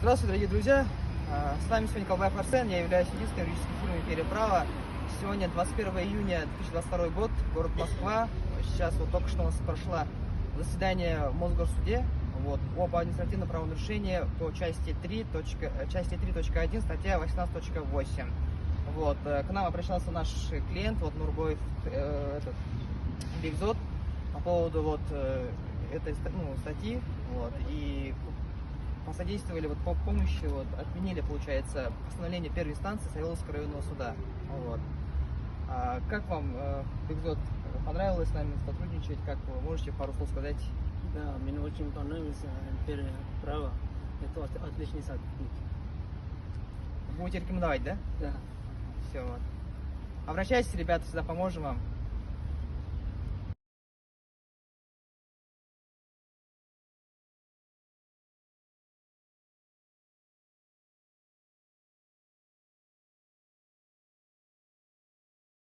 Здравствуйте, дорогие друзья! С вами сегодня Колбаев Арсен, я являюсь юристом юридической фирмы «Империя права». Сегодня 21 июня 2022 год, город Москва. Сейчас вот только что у нас прошло заседание в Мосгорсуде об административном правонарушении по части 3.1, статья 18.8. К нам обращался наш клиент, Нурбоев, Бигзот, по поводу этой статьи, и посодействовали по помощи, отменили, получается, постановление первой инстанции Савеловского районного суда. Как вам, Бигзот, понравилось с нами сотрудничать? Как вы можете пару слов сказать? Да, мне очень понравилось «Империя права». Это отличный сотрудник. Будете рекомендовать, да? Да. Все. Обращайтесь, ребята, всегда поможем вам.